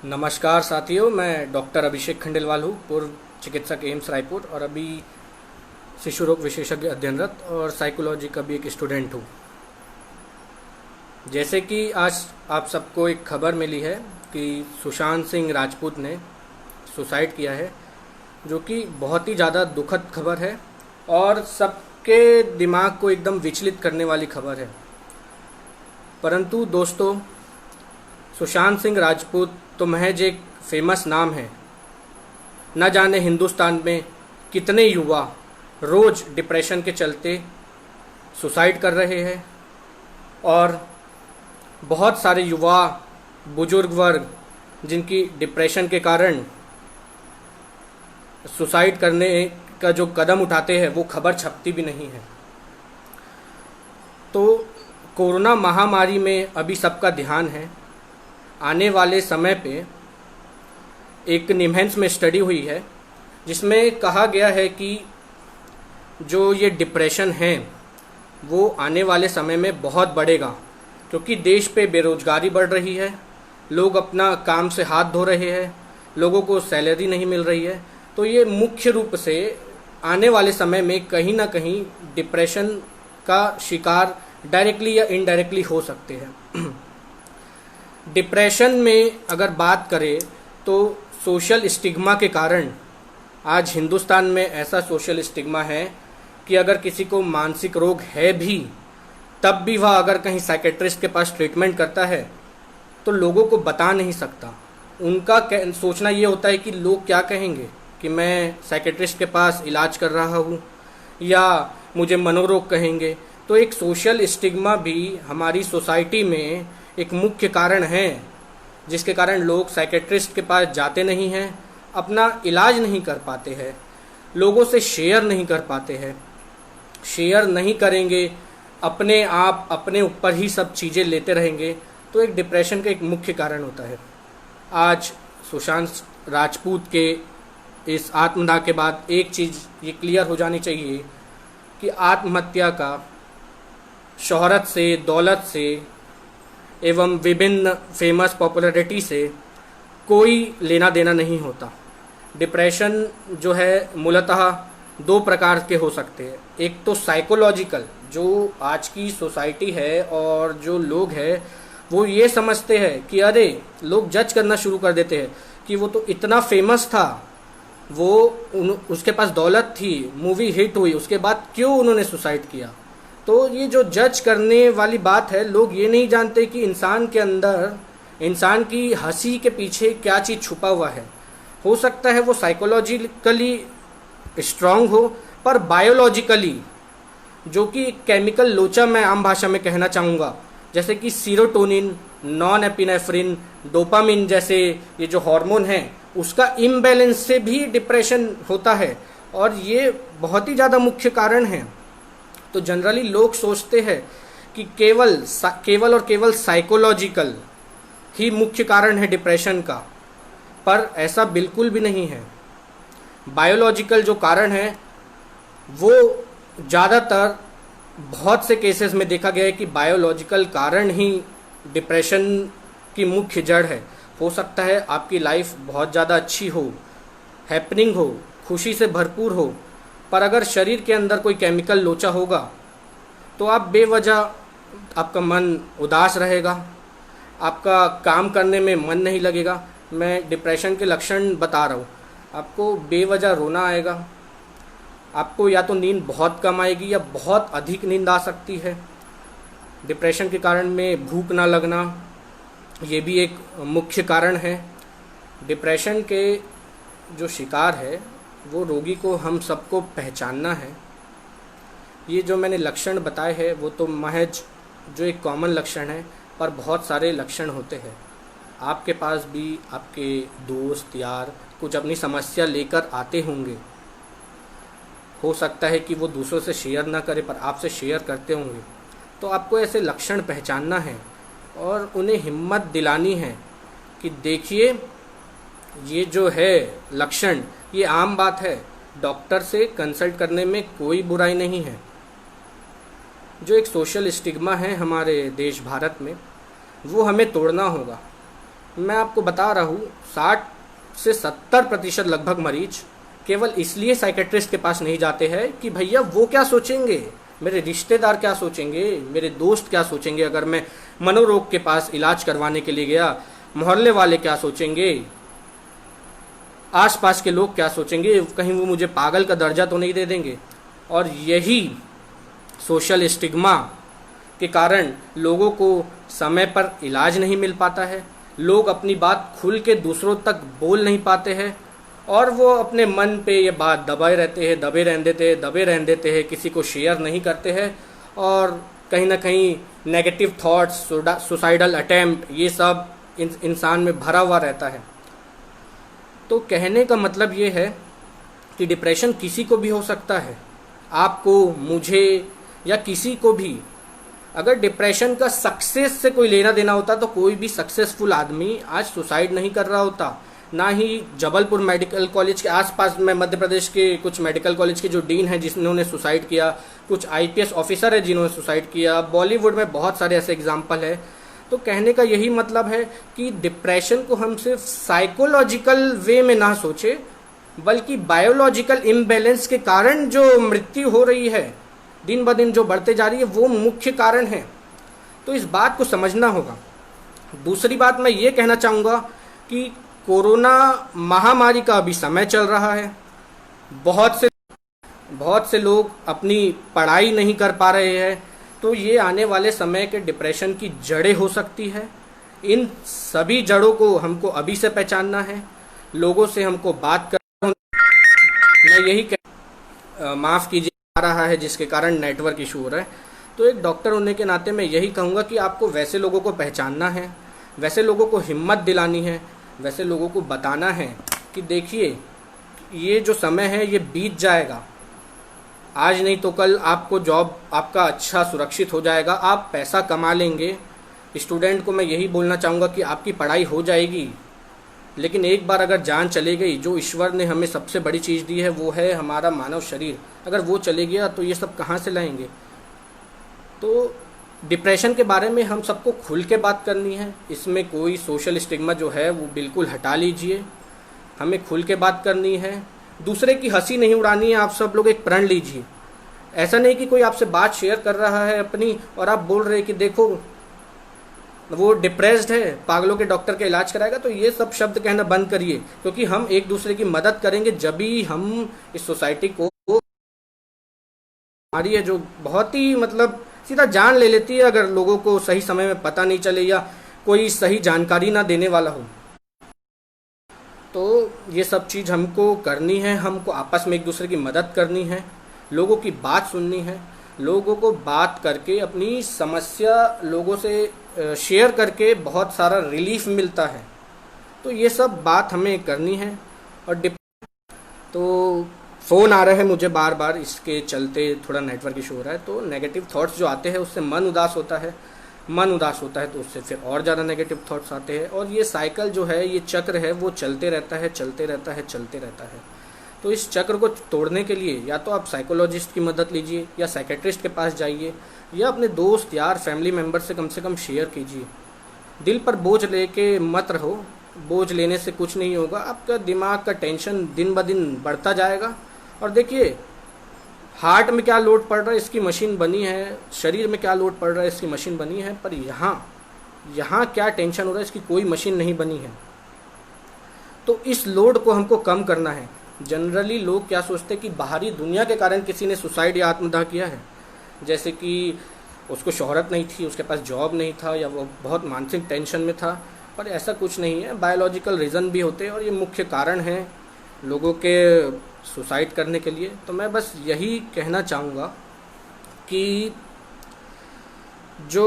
नमस्कार साथियों, मैं डॉक्टर अभिषेक खंडेलवाल हूँ, पूर्व चिकित्सक एम्स रायपुर और अभी शिशु रोग विशेषज्ञ अध्ययनरत और साइकोलॉजी का भी एक स्टूडेंट हूँ। जैसे कि आज आप सबको एक खबर मिली है कि सुशांत सिंह राजपूत ने सुसाइड किया है, जो कि बहुत ही ज़्यादा दुखद खबर है और सबके दिमाग को एकदम विचलित करने वाली खबर है। परंतु दोस्तों, सुशांत सिंह राजपूत तो महज एक फेमस नाम है। न जाने हिंदुस्तान में कितने युवा रोज डिप्रेशन के चलते सुसाइड कर रहे हैं और बहुत सारे युवा बुजुर्ग वर्ग जिनकी डिप्रेशन के कारण सुसाइड करने का जो कदम उठाते हैं वो खबर छपती भी नहीं है। तो कोरोना महामारी में अभी सबका ध्यान है। आने वाले समय पे एक निमहैंस में स्टडी हुई है जिसमें कहा गया है कि जो ये डिप्रेशन है वो आने वाले समय में बहुत बढ़ेगा, क्योंकि देश पे बेरोजगारी बढ़ रही है, लोग अपना काम से हाथ धो रहे हैं, लोगों को सैलरी नहीं मिल रही है। तो ये मुख्य रूप से आने वाले समय में कहीं ना कहीं डिप्रेशन का शिकार डायरेक्टली या इनडायरेक्टली हो सकते हैं। डिप्रेशन में अगर बात करें तो सोशल स्टिग्मा के कारण आज हिंदुस्तान में ऐसा सोशल स्टिग्मा है कि अगर किसी को मानसिक रोग है भी, तब भी वह अगर कहीं साइकेट्रिस्ट के पास ट्रीटमेंट करता है तो लोगों को बता नहीं सकता। उनका सोचना ये होता है कि लोग क्या कहेंगे कि मैं साइकेट्रिस्ट के पास इलाज कर रहा हूँ या मुझे मनोरोग कहेंगे। तो एक सोशल स्टिग्मा भी हमारी सोसाइटी में एक मुख्य कारण है, जिसके कारण लोग साइकेट्रिस्ट के पास जाते नहीं हैं, अपना इलाज नहीं कर पाते हैं, लोगों से शेयर नहीं कर पाते हैं। शेयर नहीं करेंगे, अपने आप अपने ऊपर ही सब चीज़ें लेते रहेंगे, तो एक डिप्रेशन का एक मुख्य कारण होता है। आज सुशांत राजपूत के इस आत्मदाह के बाद एक चीज़ ये क्लियर हो जानी चाहिए कि आत्महत्या का शोहरत से, दौलत से एवं विभिन्न फेमस पॉपुलैरिटी से कोई लेना देना नहीं होता। डिप्रेशन जो है मूलतः दो प्रकार के हो सकते हैं। एक तो साइकोलॉजिकल, जो आज की सोसाइटी है और जो लोग हैं वो ये समझते हैं कि अरे, लोग जज करना शुरू कर देते हैं कि वो तो इतना फेमस था, उसके पास दौलत थी, मूवी हिट हुई, उसके बाद क्यों उन्होंने सुसाइड किया। तो ये जो जज करने वाली बात है, लोग ये नहीं जानते कि इंसान के अंदर, इंसान की हंसी के पीछे क्या चीज़ छुपा हुआ है। हो सकता है वो साइकोलॉजिकली स्ट्रांग हो, पर बायोलॉजिकली जो कि केमिकल लोचा मैं आम भाषा में कहना चाहूँगा, जैसे कि सीरोटोनिन, नॉन एपिनेफ्रिन, डोपामिन जैसे ये जो हार्मोन हैं, उसका इम्बैलेंस से भी डिप्रेशन होता है और ये बहुत ही ज़्यादा मुख्य कारण है। तो जनरली लोग सोचते हैं कि केवल और केवल साइकोलॉजिकल ही मुख्य कारण है डिप्रेशन का, पर ऐसा बिल्कुल भी नहीं है। बायोलॉजिकल जो कारण है वो ज़्यादातर बहुत से केसेस में देखा गया है कि बायोलॉजिकल कारण ही डिप्रेशन की मुख्य जड़ है। हो सकता है आपकी लाइफ बहुत ज़्यादा अच्छी हो, हैपनिंग हो, खुशी से भरपूर हो, पर अगर शरीर के अंदर कोई केमिकल लोचा होगा तो आप बेवजह, आपका मन उदास रहेगा, आपका काम करने में मन नहीं लगेगा। मैं डिप्रेशन के लक्षण बता रहा हूँ। आपको बेवजह रोना आएगा, आपको या तो नींद बहुत कम आएगी या बहुत अधिक नींद आ सकती है। डिप्रेशन के कारण में भूख ना लगना, ये भी एक मुख्य कारण है। डिप्रेशन के जो शिकार है वो रोगी को हम सबको पहचानना है। ये जो मैंने लक्षण बताए हैं वो तो महज जो एक कॉमन लक्षण है, पर बहुत सारे लक्षण होते हैं। आपके पास भी आपके दोस्त यार कुछ अपनी समस्या लेकर आते होंगे। हो सकता है कि वो दूसरों से शेयर ना करे, पर आपसे शेयर करते होंगे। तो आपको ऐसे लक्षण पहचानना है और उन्हें हिम्मत दिलानी है कि देखिए, ये जो है लक्षण, ये आम बात है, डॉक्टर से कंसल्ट करने में कोई बुराई नहीं है। जो एक सोशल स्टिग्मा है हमारे देश भारत में, वो हमें तोड़ना होगा। मैं आपको बता रहा हूँ 60 से 70% लगभग मरीज केवल इसलिए साइकेट्रिस्ट के पास नहीं जाते हैं कि भैया वो क्या सोचेंगे, मेरे रिश्तेदार क्या सोचेंगे, मेरे दोस्त क्या सोचेंगे अगर मैं मनोरोग के पास इलाज करवाने के लिए गया, मोहल्ले वाले क्या सोचेंगे, आसपास के लोग क्या सोचेंगे, कहीं वो मुझे पागल का दर्जा तो नहीं दे देंगे। और यही सोशल स्टिग्मा के कारण लोगों को समय पर इलाज नहीं मिल पाता है, लोग अपनी बात खुल के दूसरों तक बोल नहीं पाते हैं और वो अपने मन पे ये बात दबाए रहते हैं, दबे रहने देते हैं, किसी को शेयर नहीं करते हैं और कहीं ना कहीं नेगेटिव थॉट्स, सुसाइडल अटेम्प्ट, ये सब इंसान में भरा हुआ रहता है। तो कहने का मतलब ये है कि डिप्रेशन किसी को भी हो सकता है, आपको, मुझे या किसी को भी। अगर डिप्रेशन का सक्सेस से कोई लेना देना होता तो कोई भी सक्सेसफुल आदमी आज सुसाइड नहीं कर रहा होता। ना ही जबलपुर मेडिकल कॉलेज के आसपास में मध्य प्रदेश के कुछ मेडिकल कॉलेज के जो डीन हैं जिन्होंने सुसाइड किया, कुछ आईपीएस ऑफिसर है जिन्होंने सुसाइड किया, बॉलीवुड में बहुत सारे ऐसे एग्जाम्पल है। तो कहने का यही मतलब है कि डिप्रेशन को हम सिर्फ साइकोलॉजिकल वे में ना सोचे, बल्कि बायोलॉजिकल इम्बैलेंस के कारण जो मृत्यु हो रही है, दिन ब दिन जो बढ़ते जा रही है, वो मुख्य कारण है। तो इस बात को समझना होगा। दूसरी बात मैं ये कहना चाहूँगा कि कोरोना महामारी का अभी समय चल रहा है, बहुत से लोग अपनी पढ़ाई नहीं कर पा रहे हैं, तो ये आने वाले समय के डिप्रेशन की जड़ें हो सकती है। इन सभी जड़ों को हमको अभी से पहचानना है, लोगों से हमको बात कर, मैं यही माफ़ कीजिए आ रहा है जिसके कारण नेटवर्क इशू हो रहा है। तो एक डॉक्टर होने के नाते मैं यही कहूँगा कि आपको वैसे लोगों को पहचानना है, वैसे लोगों को हिम्मत दिलानी है, वैसे लोगों को बताना है कि देखिए ये जो समय है ये बीत जाएगा, आज नहीं तो कल आपको जॉब आपका अच्छा सुरक्षित हो जाएगा, आप पैसा कमा लेंगे। स्टूडेंट को मैं यही बोलना चाहूँगा कि आपकी पढ़ाई हो जाएगी, लेकिन एक बार अगर जान चले गई, जो ईश्वर ने हमें सबसे बड़ी चीज़ दी है वो है हमारा मानव शरीर, अगर वो चले गया तो ये सब कहाँ से लाएंगे। तो डिप्रेशन के बारे में हम सबको खुल के बात करनी है, इसमें कोई सोशल स्टिग्मा जो है वो बिल्कुल हटा लीजिए, हमें खुल के बात करनी है, दूसरे की हंसी नहीं उड़ानी है। आप सब लोग एक प्रण लीजिए, ऐसा नहीं कि कोई आपसे बात शेयर कर रहा है अपनी और आप बोल रहे कि देखो वो डिप्रेस्ड है, पागलों के डॉक्टर का इलाज कराएगा। तो ये सब शब्द कहना बंद करिए, क्योंकि हम एक दूसरे की मदद करेंगे जब भी हम इस सोसाइटी को, हमारी है जो बहुत ही मतलब सीधा जान ले लेती है अगर लोगों को सही समय में पता नहीं चले या कोई सही जानकारी ना देने वाला हो। तो ये सब चीज़ हमको करनी है, हमको आपस में एक दूसरे की मदद करनी है, लोगों की बात सुननी है, लोगों को बात करके अपनी समस्या लोगों से शेयर करके बहुत सारा रिलीफ मिलता है। तो ये सब बात हमें करनी है। और तो फ़ोन आ रहा है मुझे बार बार, इसके चलते थोड़ा नेटवर्क इशू हो रहा है। तो नेगेटिव थॉट्स जो आते हैं उससे मन उदास होता है, मन उदास होता है तो उससे फिर और ज़्यादा नेगेटिव थॉट्स आते हैं, और ये साइकिल जो है, ये चक्र है, वो चलते रहता है, चलते रहता है, चलते रहता है। तो इस चक्र को तोड़ने के लिए या तो आप साइकोलॉजिस्ट की मदद लीजिए या साइकेट्रिस्ट के पास जाइए, या अपने दोस्त यार फैमिली मेम्बर से कम शेयर कीजिए। दिल पर बोझ लेके मत रहो, बोझ लेने से कुछ नहीं होगा, आपका दिमाग का टेंशन दिन ब दिन बढ़ता जाएगा। और देखिए हार्ट में क्या लोड पड़ रहा है इसकी मशीन बनी है, शरीर में क्या लोड पड़ रहा है इसकी मशीन बनी है, पर यहाँ क्या टेंशन हो रहा है इसकी कोई मशीन नहीं बनी है। तो इस लोड को हमको कम करना है। जनरली लोग क्या सोचते हैं कि बाहरी दुनिया के कारण किसी ने सुसाइड या आत्मदाह किया है, जैसे कि उसको शोहरत नहीं थी, उसके पास जॉब नहीं था, या वो बहुत मानसिक टेंशन में था, पर ऐसा कुछ नहीं है। बायोलॉजिकल रीज़न भी होते हैं और ये मुख्य कारण हैं लोगों के सुसाइड करने के लिए। तो मैं बस यही कहना चाहूँगा कि जो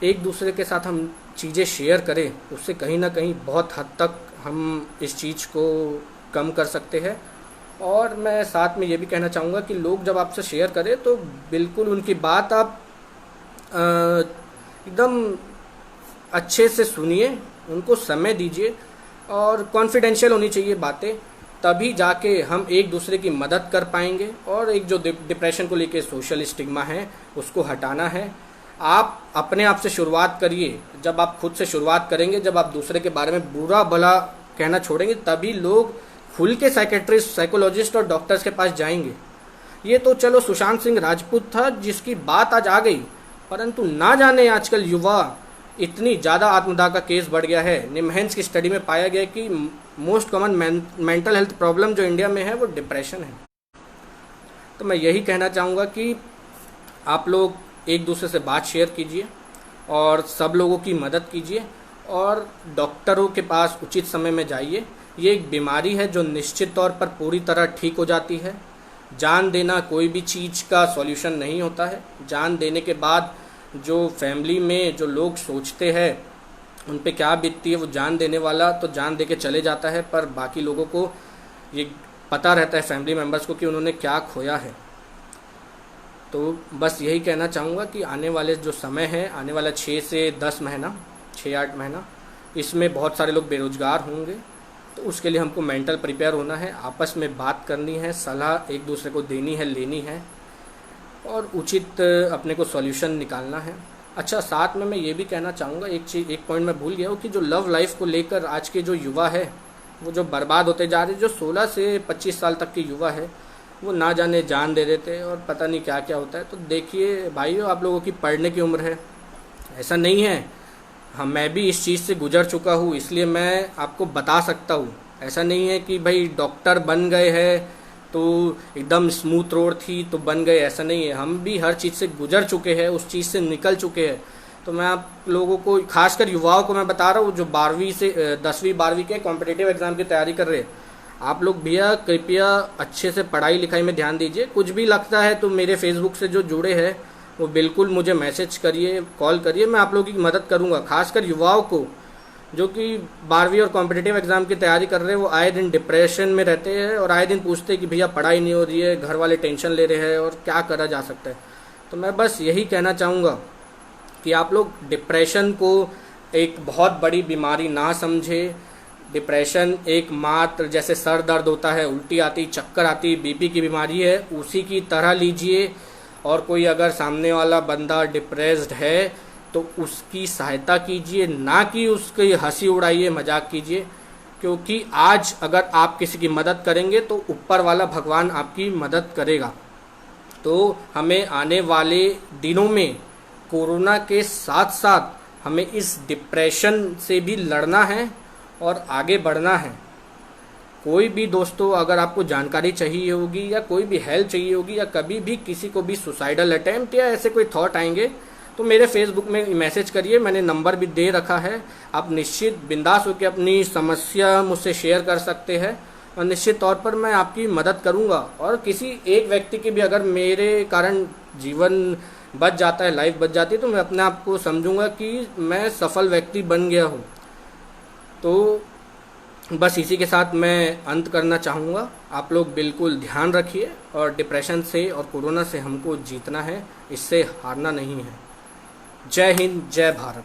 एक दूसरे के साथ हम चीज़ें शेयर करें, उससे कहीं ना कहीं बहुत हद तक हम इस चीज़ को कम कर सकते हैं। और मैं साथ में ये भी कहना चाहूँगा कि लोग जब आपसे शेयर करें तो बिल्कुल उनकी बात आप एकदम अच्छे से सुनिए, उनको समय दीजिए, और कॉन्फिडेंशियल होनी चाहिए बातें, तभी जाके हम एक दूसरे की मदद कर पाएंगे। और एक जो डिप्रेशन को लेके सोशल स्टिग्मा है उसको हटाना है। आप अपने आप से शुरुआत करिए। जब आप खुद से शुरुआत करेंगे, जब आप दूसरे के बारे में बुरा भला कहना छोड़ेंगे, तभी लोग खुल के साइकेट्रिस्ट, साइकोलॉजिस्ट और डॉक्टर्स के पास जाएंगे। ये तो चलो सुशांत सिंह राजपूत था जिसकी बात आज आ गई, परंतु ना जाने आजकल युवा इतनी ज़्यादा आत्मदाह का केस बढ़ गया है। निमहेंस की स्टडी में पाया गया कि most common mental health problem जो इंडिया में है वो डिप्रेशन है। तो मैं यही कहना चाहूँगा कि आप लोग एक दूसरे से बात शेयर कीजिए और सब लोगों की मदद कीजिए और डॉक्टरों के पास उचित समय में जाइए। ये एक बीमारी है जो निश्चित तौर पर पूरी तरह ठीक हो जाती है। जान देना कोई भी चीज़ का सॉल्यूशन नहीं होता है। जान देने के बाद जो फैमिली में जो लोग सोचते हैं उन पे क्या बीतती है, वो जान देने वाला तो जान दे के चले जाता है, पर बाकी लोगों को ये पता रहता है, फैमिली मेम्बर्स को, कि उन्होंने क्या खोया है। तो बस यही कहना चाहूँगा कि आने वाले जो समय है, आने वाला 6 से 10 महीना, 6-8 महीना, इसमें बहुत सारे लोग बेरोजगार होंगे। तो उसके लिए हमको मेंटल प्रिपेयर होना है, आपस में बात करनी है, सलाह एक दूसरे को देनी है, लेनी है और उचित अपने को सॉल्यूशन निकालना है। अच्छा, साथ में मैं ये भी कहना चाहूँगा, एक पॉइंट मैं भूल गया हूँ कि जो लव लाइफ को लेकर आज के जो युवा है वो जो बर्बाद होते जा रहे, जो 16 से 25 साल तक के युवा है वो ना जाने जान दे देते हैं और पता नहीं क्या क्या होता है। तो देखिए भाइयों, आप लोगों की पढ़ने की उम्र है, ऐसा नहीं है। मैं भी इस चीज़ से गुजर चुका हूँ, इसलिए मैं आपको बता सकता हूँ। ऐसा नहीं है कि भाई डॉक्टर बन गए हैं तो एकदम स्मूथ रोड थी तो बन गए, ऐसा नहीं है। हम भी हर चीज़ से गुजर चुके हैं, उस चीज़ से निकल चुके हैं। तो मैं आप लोगों को, खासकर युवाओं को मैं बता रहा हूँ जो 12वीं से 10वीं 12वीं के कॉम्पिटिटिव एग्ज़ाम की तैयारी कर रहे हैं, आप लोग भैया कृपया अच्छे से पढ़ाई लिखाई में ध्यान दीजिए। कुछ भी लगता है तो मेरे फेसबुक से जो जुड़े हैं वो बिल्कुल मुझे मैसेज करिए, कॉल करिए, मैं आप लोगों की मदद करूँगा। खासकर युवाओं को जो कि 12वीं और कॉम्पिटिटिव एग्ज़ाम की तैयारी कर रहे हैं, वो आए दिन डिप्रेशन में रहते हैं और आए दिन पूछते हैं कि भैया पढ़ाई नहीं हो रही है, घर वाले टेंशन ले रहे हैं और क्या करा जा सकता है। तो मैं बस यही कहना चाहूँगा कि आप लोग डिप्रेशन को एक बहुत बड़ी बीमारी ना समझे। डिप्रेशन एक मात्र जैसे सर दर्द होता है, उल्टी आती, चक्कर आती, बीपी की बीमारी है, उसी की तरह लीजिए। और कोई अगर सामने वाला बंदा डिप्रेस्ड है तो उसकी सहायता कीजिए, ना कि उसकी हंसी उड़ाइए, मजाक कीजिए। क्योंकि आज अगर आप किसी की मदद करेंगे तो ऊपर वाला भगवान आपकी मदद करेगा। तो हमें आने वाले दिनों में कोरोना के साथ साथ हमें इस डिप्रेशन से भी लड़ना है और आगे बढ़ना है। कोई भी दोस्तों, अगर आपको जानकारी चाहिए होगी या कोई भी हेल्प चाहिए होगी या कभी भी किसी को भी सुसाइडल अटेम्प्ट या ऐसे कोई थॉट आएंगे तो मेरे फेसबुक में मैसेज करिए, मैंने नंबर भी दे रखा है। आप निश्चित बिंदास होकर अपनी समस्या मुझसे शेयर कर सकते हैं और निश्चित तौर पर मैं आपकी मदद करूंगा। और किसी एक व्यक्ति की भी अगर मेरे कारण जीवन बच जाता है, लाइफ बच जाती है, तो मैं अपने आप को समझूंगा कि मैं सफल व्यक्ति बन गया हूँ। तो बस इसी के साथ मैं अंत करना चाहूँगा। आप लोग बिल्कुल ध्यान रखिए और डिप्रेशन से और कोरोना से हमको जीतना है, इससे हारना नहीं है। जय हिंद, जय भारत।